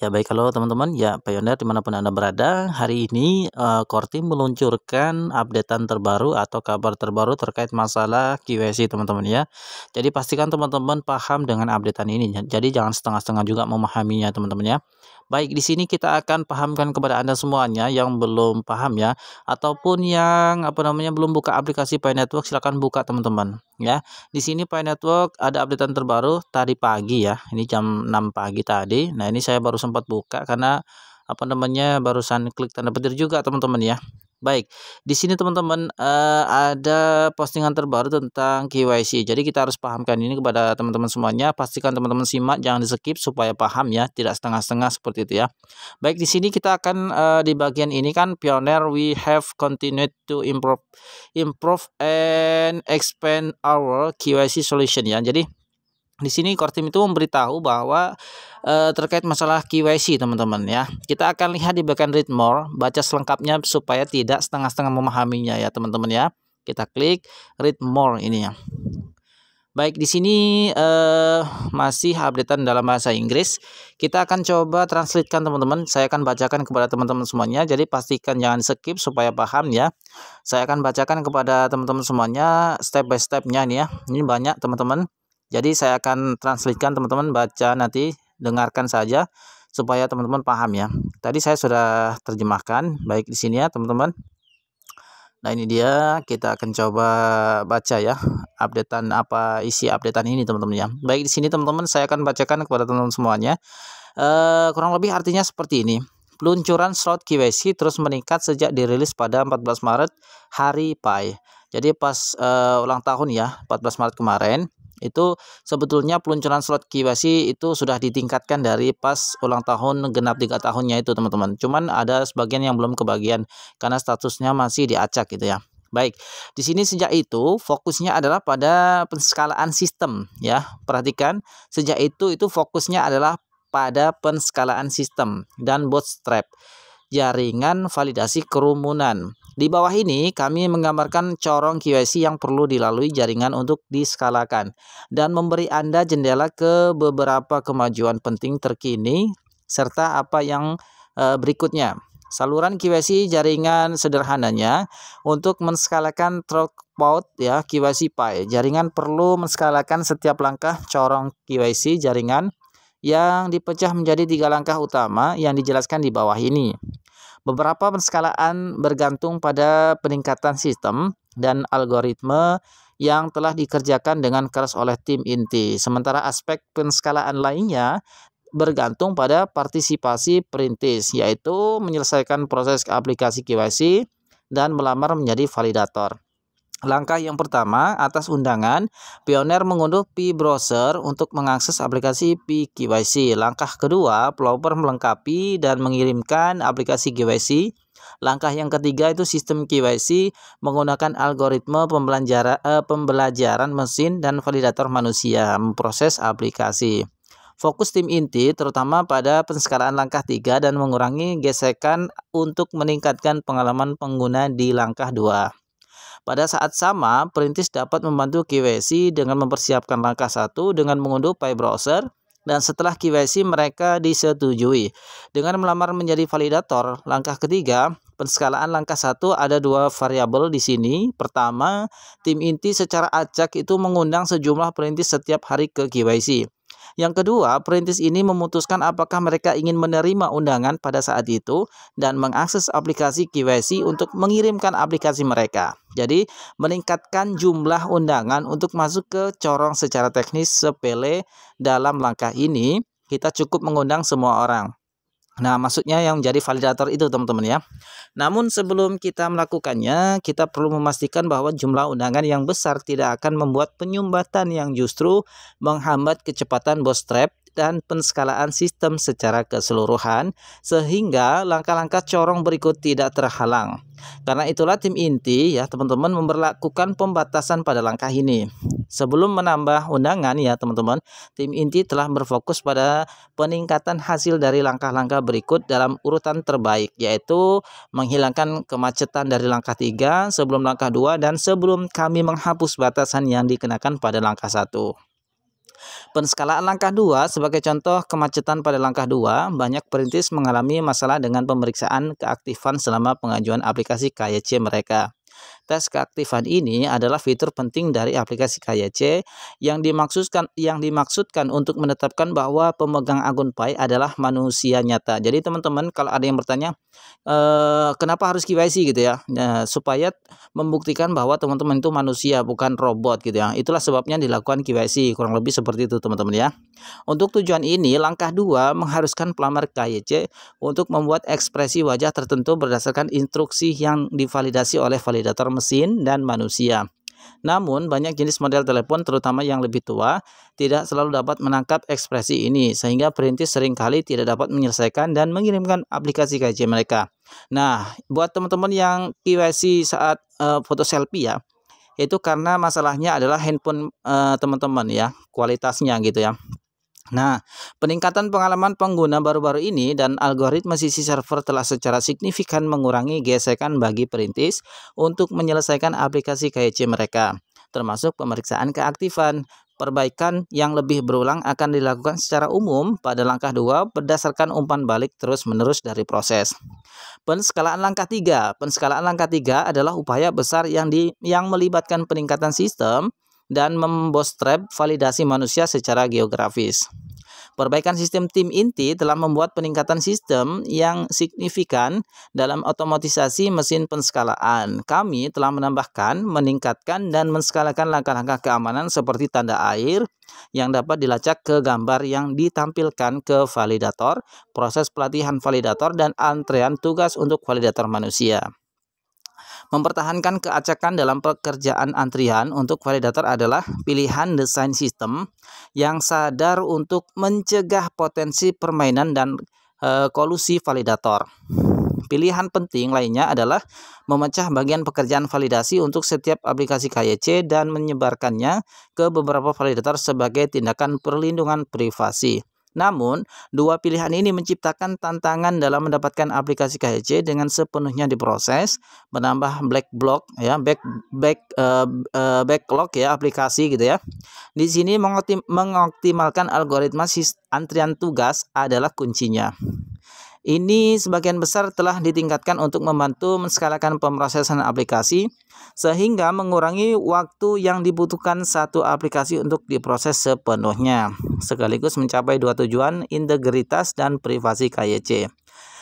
Ya baik, halo teman-teman, ya Pioneer dimanapun Anda berada. Hari ini Core Team meluncurkan updatean terbaru atau kabar terbaru terkait masalah QAC teman-teman ya. Jadi pastikan teman-teman paham dengan updatean ini. Jadi jangan setengah-setengah juga memahaminya teman-teman ya. Baik, di sini kita akan pahamkan kepada Anda semuanya yang belum paham ya, ataupun yang belum buka aplikasi Pi Network, silakan buka teman-teman ya. Di sini Pi Network ada updatean terbaru tadi pagi ya. Ini jam 6 pagi tadi. Nah, ini saya baru sempat buka karena barusan klik tanda petir juga teman-teman ya. Baik, di sini teman-teman ada postingan terbaru tentang KYC. Jadi kita harus pahamkan ini kepada teman-teman semuanya. Pastikan teman-teman simak, jangan di-skip supaya paham ya, tidak setengah-setengah seperti itu ya. Baik, di sini kita akan di bagian ini kan Pioneer we have continued to improve and expand our KYC solution ya. Jadi di sini Core Team itu memberitahu bahwa terkait masalah KYC teman-teman ya. Kita akan lihat di bagian read more, baca selengkapnya supaya tidak setengah-setengah memahaminya ya teman-teman ya. Kita klik read more ini ya. Baik, di sini masih updatean dalam bahasa Inggris. Kita akan coba translatekan teman-teman. Saya akan bacakan kepada teman-teman semuanya. Jadi pastikan jangan skip supaya paham ya. Saya akan bacakan kepada teman-teman semuanya step by stepnya nih ya. Ini banyak teman-teman. Jadi saya akan translatekan teman-teman, baca nanti, dengarkan saja supaya teman-teman paham ya. Tadi saya sudah terjemahkan, baik di sini ya teman-teman. Nah, ini dia, kita akan coba baca ya isi updatean ini teman-teman ya. Baik, di sini teman-teman saya akan bacakan kepada teman-teman semuanya. Kurang lebih artinya seperti ini. Peluncuran slot KYC terus meningkat sejak dirilis pada 14 Maret hari Pi. Jadi pas ulang tahun ya, 14 Maret kemarin. Itu sebetulnya peluncuran slot KYC itu sudah ditingkatkan dari pas ulang tahun genap 3 tahunnya itu teman-teman. Cuman ada sebagian yang belum kebagian karena statusnya masih diacak gitu ya. Baik, di sini sejak itu fokusnya adalah pada penskalaan sistem ya. Perhatikan, sejak itu fokusnya adalah pada penskalaan sistem dan bootstrap jaringan validasi kerumunan. Di bawah ini kami menggambarkan corong KYC yang perlu dilalui jaringan untuk diskalakan dan memberi Anda jendela ke beberapa kemajuan penting terkini serta apa yang berikutnya. Saluran KYC jaringan sederhananya untuk menskalakan throughput ya KYC Pi. Jaringan perlu menskalakan setiap langkah corong KYC jaringan yang dipecah menjadi 3 langkah utama yang dijelaskan di bawah ini. Beberapa penskalaan bergantung pada peningkatan sistem dan algoritma yang telah dikerjakan dengan keras oleh tim inti. Sementara aspek penskalaan lainnya bergantung pada partisipasi perintis, yaitu menyelesaikan proses aplikasi KYC dan melamar menjadi validator. Langkah yang pertama, atas undangan, Pioneer mengunduh Pi Browser untuk mengakses aplikasi Pi KYC. Langkah kedua, Plover melengkapi dan mengirimkan aplikasi KYC. Langkah yang ketiga itu sistem KYC menggunakan algoritma pembelajaran mesin dan validator manusia memproses aplikasi. Fokus tim inti terutama pada penskalaan langkah 3 dan mengurangi gesekan untuk meningkatkan pengalaman pengguna di langkah 2. Pada saat sama, perintis dapat membantu KYC dengan mempersiapkan langkah 1 dengan mengunduh Pi Browser dan setelah KYC mereka disetujui dengan melamar menjadi validator. Langkah ketiga, penskalaan langkah 1 ada 2 variabel di sini. Pertama, tim inti secara acak itu mengundang sejumlah perintis setiap hari ke KYC. Yang kedua, perintis ini memutuskan apakah mereka ingin menerima undangan pada saat itu dan mengakses aplikasi KYC untuk mengirimkan aplikasi mereka. Jadi, meningkatkan jumlah undangan untuk masuk ke corong secara teknis sepele dalam langkah ini, kita cukup mengundang semua orang. Nah, maksudnya yang menjadi validator itu teman-teman ya. Namun sebelum kita melakukannya, kita perlu memastikan bahwa jumlah undangan yang besar tidak akan membuat penyumbatan yang justru menghambat kecepatan bootstrap dan penskalaan sistem secara keseluruhan sehingga langkah-langkah corong berikut tidak terhalang. Karena itulah tim inti ya teman-teman memberlakukan pembatasan pada langkah ini. Sebelum menambah undangan ya teman-teman, tim inti telah berfokus pada peningkatan hasil dari langkah-langkah berikut dalam urutan terbaik, yaitu menghilangkan kemacetan dari langkah 3 sebelum langkah 2 dan sebelum kami menghapus batasan yang dikenakan pada langkah 1. Penskalaan langkah 2 sebagai contoh kemacetan pada langkah 2, banyak perintis mengalami masalah dengan pemeriksaan keaktifan selama pengajuan aplikasi KYC mereka. Tes keaktifan ini adalah fitur penting dari aplikasi KYC yang dimaksudkan untuk menetapkan bahwa pemegang akun Pi adalah manusia nyata. Jadi teman-teman, kalau ada yang bertanya, kenapa harus KYC gitu ya? Nah, supaya membuktikan bahwa teman-teman itu manusia bukan robot gitu ya. Itulah sebabnya dilakukan KYC, kurang lebih seperti itu teman-teman ya. Untuk tujuan ini, langkah 2 mengharuskan pelamar KYC untuk membuat ekspresi wajah tertentu berdasarkan instruksi yang divalidasi oleh validator mesin dan manusia. Namun, banyak jenis model telepon, terutama yang lebih tua, tidak selalu dapat menangkap ekspresi ini, sehingga perintis seringkali tidak dapat menyelesaikan dan mengirimkan aplikasi KYC mereka. Nah, buat teman-teman yang KYC saat foto selfie ya, itu karena masalahnya adalah handphone teman-teman ya, kualitasnya gitu ya. Nah, peningkatan pengalaman pengguna baru-baru ini dan algoritma sisi server telah secara signifikan mengurangi gesekan bagi perintis untuk menyelesaikan aplikasi KYC mereka, termasuk pemeriksaan keaktifan. Perbaikan yang lebih berulang akan dilakukan secara umum pada langkah 2 berdasarkan umpan balik terus-menerus dari proses. Penskalaan langkah 3. Penskalaan langkah 3 adalah upaya besar yang melibatkan peningkatan sistem dan membootstrap validasi manusia secara geografis. Perbaikan sistem tim inti telah membuat peningkatan sistem yang signifikan dalam otomatisasi mesin penskalaan. Kami telah menambahkan, meningkatkan, dan menskalakan langkah-langkah keamanan seperti tanda air yang dapat dilacak ke gambar yang ditampilkan ke validator, proses pelatihan validator, dan antrean tugas untuk validator manusia. Mempertahankan keacakan dalam pekerjaan antrian untuk validator adalah pilihan desain sistem yang sadar untuk mencegah potensi permainan dan kolusi validator. Pilihan penting lainnya adalah memecah bagian pekerjaan validasi untuk setiap aplikasi KYC dan menyebarkannya ke beberapa validator sebagai tindakan perlindungan privasi. Namun, dua pilihan ini menciptakan tantangan dalam mendapatkan aplikasi KYC dengan sepenuhnya diproses, menambah backlog ya aplikasi gitu ya. Di sini mengoptimalkan algoritma antrian tugas adalah kuncinya. Ini sebagian besar telah ditingkatkan untuk membantu menskalakan pemrosesan aplikasi sehingga mengurangi waktu yang dibutuhkan satu aplikasi untuk diproses sepenuhnya, sekaligus mencapai dua tujuan, integritas dan privasi KYC.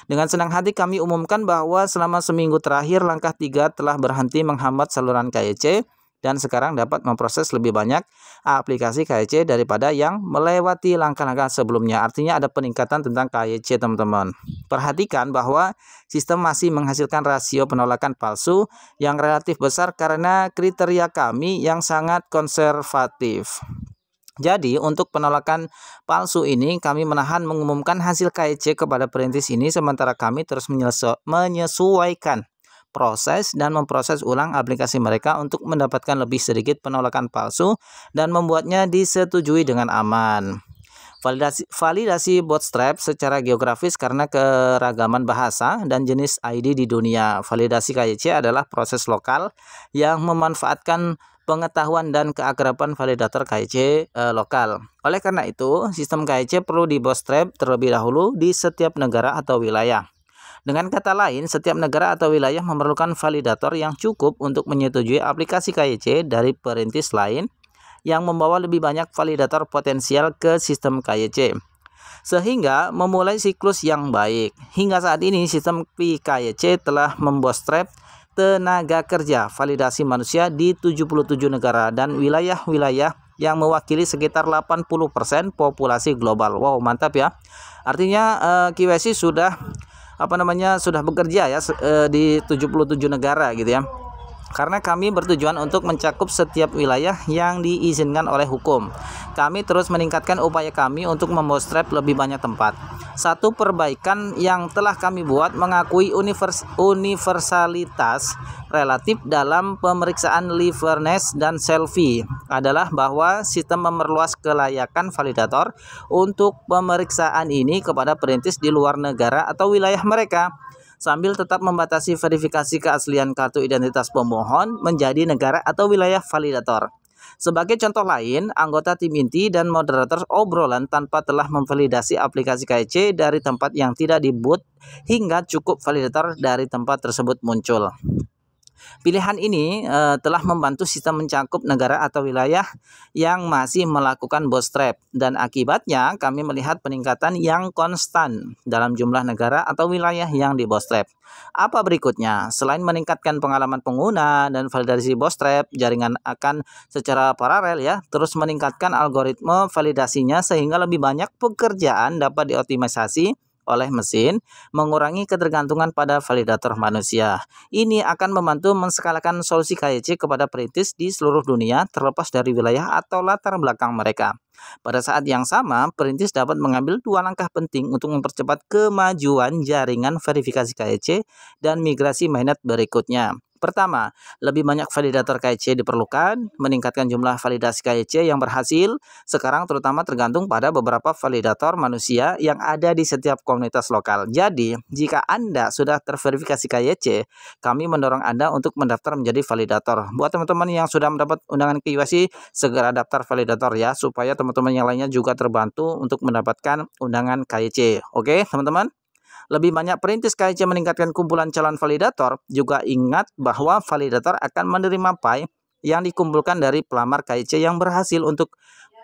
Dengan senang hati kami umumkan bahwa selama seminggu terakhir langkah 3 telah berhenti menghambat saluran KYC dan sekarang dapat memproses lebih banyak aplikasi KYC daripada yang melewati langkah-langkah sebelumnya. Artinya ada peningkatan tentang KYC teman-teman. Perhatikan bahwa sistem masih menghasilkan rasio penolakan palsu yang relatif besar karena kriteria kami yang sangat konservatif. Jadi untuk penolakan palsu ini kami menahan mengumumkan hasil KYC kepada perintis ini sementara kami terus menyesuaikan proses dan memproses ulang aplikasi mereka untuk mendapatkan lebih sedikit penolakan palsu dan membuatnya disetujui dengan aman. Validasi bootstrap secara geografis karena keragaman bahasa dan jenis ID di dunia. Validasi KYC adalah proses lokal yang memanfaatkan pengetahuan dan keakraban validator KYC lokal. Oleh karena itu, sistem KYC perlu di-bootstrap terlebih dahulu di setiap negara atau wilayah. Dengan kata lain, setiap negara atau wilayah memerlukan validator yang cukup untuk menyetujui aplikasi KYC dari perintis lain yang membawa lebih banyak validator potensial ke sistem KYC, sehingga memulai siklus yang baik. Hingga saat ini, sistem KYC telah membootstrap tenaga kerja validasi manusia di 77 negara dan wilayah-wilayah yang mewakili sekitar 80% populasi global. Wow, mantap ya. Artinya KYC sudah bekerja ya di 77 negara gitu ya. Karena kami bertujuan untuk mencakup setiap wilayah yang diizinkan oleh hukum. Kami terus meningkatkan upaya kami untuk membootstrap lebih banyak tempat. Satu perbaikan yang telah kami buat mengakui universalitas relatif dalam pemeriksaan liveness dan selfie adalah bahwa sistem memerluas kelayakan validator untuk pemeriksaan ini kepada perintis di luar negara atau wilayah mereka, sambil tetap membatasi verifikasi keaslian kartu identitas pemohon menjadi negara atau wilayah validator. Sebagai contoh lain, anggota tim inti dan moderator obrolan tanpa telah memvalidasi aplikasi KIC dari tempat yang tidak di-boot hingga cukup validator dari tempat tersebut muncul. Pilihan ini telah membantu sistem mencakup negara atau wilayah yang masih melakukan bootstrap, dan akibatnya kami melihat peningkatan yang konstan dalam jumlah negara atau wilayah yang di bootstrap. Apa berikutnya? Selain meningkatkan pengalaman pengguna dan validasi bootstrap, jaringan akan secara paralel terus meningkatkan algoritma validasinya sehingga lebih banyak pekerjaan dapat dioptimisasi oleh mesin, mengurangi ketergantungan pada validator manusia. Ini akan membantu menskalakan solusi KIC kepada perintis di seluruh dunia terlepas dari wilayah atau latar belakang mereka. Pada saat yang sama, perintis dapat mengambil 2 langkah penting untuk mempercepat kemajuan jaringan verifikasi KIC dan migrasi mainnet berikutnya. Pertama, lebih banyak validator KIC diperlukan. Meningkatkan jumlah validasi KIC yang berhasil sekarang terutama tergantung pada beberapa validator manusia yang ada di setiap komunitas lokal. Jadi, jika Anda sudah terverifikasi KIC, kami mendorong Anda untuk mendaftar menjadi validator. Buat teman-teman yang sudah mendapat undangan KYC, segera daftar validator ya, supaya teman-teman yang lainnya juga terbantu untuk mendapatkan undangan KIC. Oke, teman-teman? Lebih banyak perintis KIC meningkatkan kumpulan calon validator. Juga ingat bahwa validator akan menerima pay yang dikumpulkan dari pelamar KIC yang berhasil untuk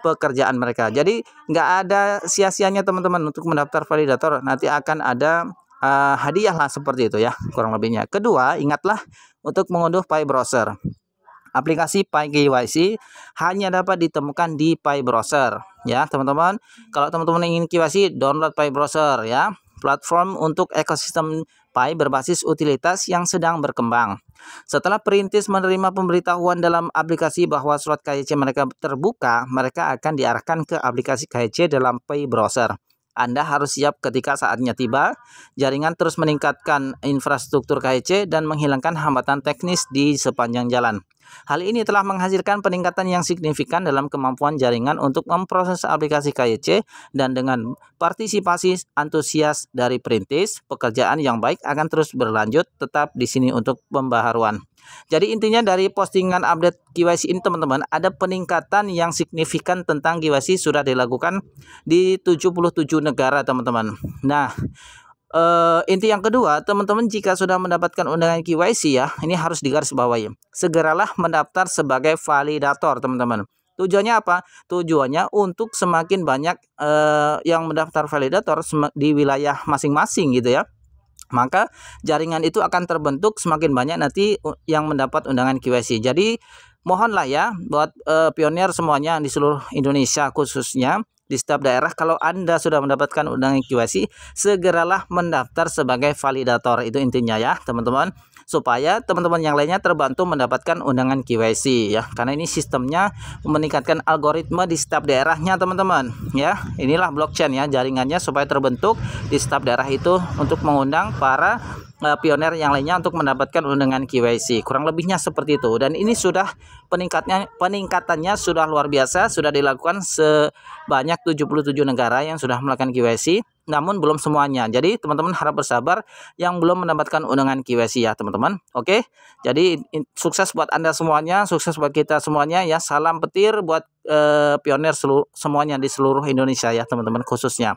pekerjaan mereka. Jadi nggak ada sia-sianya teman-teman untuk mendaftar validator. Nanti akan ada hadiah lah seperti itu ya, kurang lebihnya. Kedua, ingatlah untuk mengunduh Pi Browser. Aplikasi Pi KYC hanya dapat ditemukan di Pi Browser ya teman-teman. Kalau teman-teman ingin KYC, download Pi Browser ya. Platform untuk ekosistem Pi berbasis utilitas yang sedang berkembang. Setelah perintis menerima pemberitahuan dalam aplikasi bahwa slot KIC mereka terbuka, mereka akan diarahkan ke aplikasi KIC dalam Pi Browser. Anda harus siap ketika saatnya tiba. Jaringan terus meningkatkan infrastruktur KIC dan menghilangkan hambatan teknis di sepanjang jalan. Hal ini telah menghasilkan peningkatan yang signifikan dalam kemampuan jaringan untuk memproses aplikasi KIC, dan dengan partisipasi antusias dari perintis, pekerjaan yang baik akan terus berlanjut tetap di sini untuk pembaharuan. Jadi intinya dari postingan update KYC ini teman-teman, ada peningkatan yang signifikan tentang KYC sudah dilakukan di 77 negara teman-teman. Nah, inti yang kedua, teman-teman jika sudah mendapatkan undangan KYC ya, ini harus digarisbawahi. Segeralah mendaftar sebagai validator, teman-teman. Tujuannya apa? Tujuannya untuk semakin banyak yang mendaftar validator di wilayah masing-masing gitu ya. Maka jaringan itu akan terbentuk semakin banyak nanti yang mendapat undangan KYC. Jadi mohonlah ya buat pionir semuanya di seluruh Indonesia khususnya di setiap daerah, kalau Anda sudah mendapatkan undangan KYC, segeralah mendaftar sebagai validator. Itu intinya ya teman-teman, supaya teman-teman yang lainnya terbantu mendapatkan undangan KYC ya, karena ini sistemnya meningkatkan algoritma di setiap daerahnya teman-teman ya. Inilah blockchain ya, jaringannya supaya terbentuk di setiap daerah itu untuk mengundang para pionir yang lainnya untuk mendapatkan undangan KYC. Kurang lebihnya seperti itu, dan ini sudah peningkatannya sudah luar biasa, sudah dilakukan sebanyak 77 negara yang sudah melakukan KYC, namun belum semuanya. Jadi teman-teman harap bersabar yang belum mendapatkan undangan KYC ya teman-teman. Oke, jadi sukses buat Anda semuanya, sukses buat kita semuanya ya. Salam petir buat pionir semuanya di seluruh Indonesia ya teman-teman khususnya.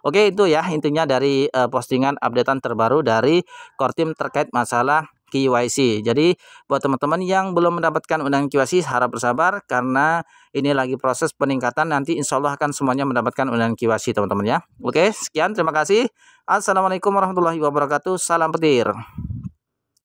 Oke, itu ya intinya dari postingan updatean terbaru dari Core Team terkait masalah KYC. Jadi buat teman-teman yang belum mendapatkan undangan KYC, harap bersabar karena ini lagi proses peningkatan. Nanti insya Allah akan semuanya mendapatkan undangan KYC teman-teman ya. Oke, sekian, terima kasih. Assalamualaikum warahmatullahi wabarakatuh. Salam petir.